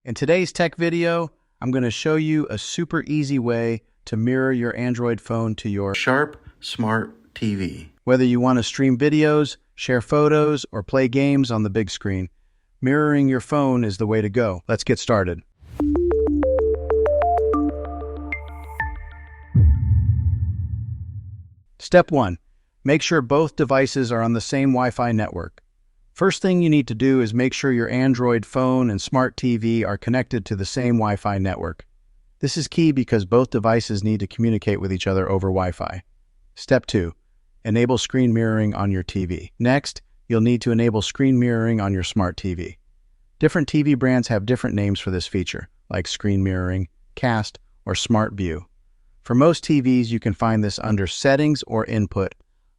In today's tech video, I'm going to show you a super easy way to mirror your Android phone to your Sharp Smart TV. Whether you want to stream videos, share photos, or play games on the big screen, mirroring your phone is the way to go. Let's get started. Step 1. Make sure both devices are on the same Wi-Fi network. First thing you need to do is make sure your Android phone and smart TV are connected to the same Wi-Fi network. This is key because both devices need to communicate with each other over Wi-Fi. Step 2. Enable screen mirroring on your TV. Next, you'll need to enable screen mirroring on your smart TV. Different TV brands have different names for this feature, like screen mirroring, cast, or smart view. For most TVs, you can find this under Settings or Input.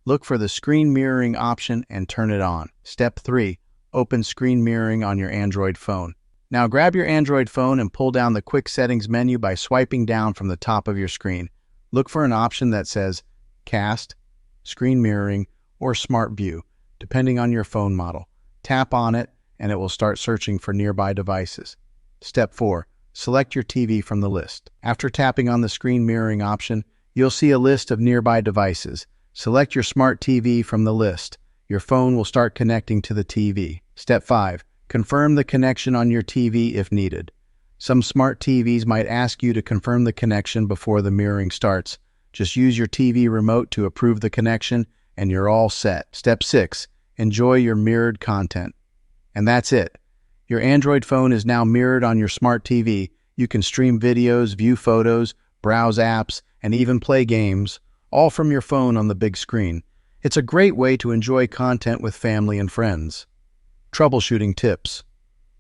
Look for the screen mirroring option and turn it on. Step 3. Open screen mirroring on your Android phone. Now grab your Android phone and pull down the Quick Settings menu by swiping down from the top of your screen. Look for an option that says Cast, Screen Mirroring, or Smart View, depending on your phone model. Tap on it and it will start searching for nearby devices. Step 4. Select your TV from the list. After tapping on the screen mirroring option, you'll see a list of nearby devices. Select your smart TV from the list. Your phone will start connecting to the TV. Step 5. Confirm the connection on your TV if needed. Some smart TVs might ask you to confirm the connection before the mirroring starts. Just use your TV remote to approve the connection and you're all set. Step 6. Enjoy your mirrored content. And that's it. Your Android phone is now mirrored on your smart TV. You can stream videos, view photos, browse apps, and even play games, all from your phone on the big screen. It's a great way to enjoy content with family and friends. Troubleshooting tips.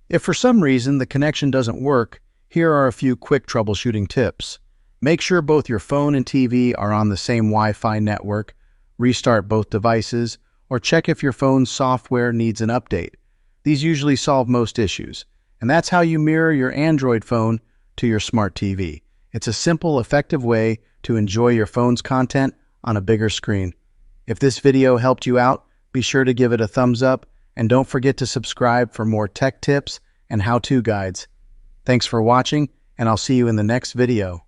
If for some reason the connection doesn't work, here are a few quick troubleshooting tips. Make sure both your phone and TV are on the same Wi-Fi network, restart both devices, or check if your phone's software needs an update. These usually solve most issues, and that's how you mirror your Android phone to your smart TV. It's a simple, effective way to enjoy your phone's content on a bigger screen. If this video helped you out, be sure to give it a thumbs up and don't forget to subscribe for more tech tips and how-to guides. Thanks for watching, and I'll see you in the next video.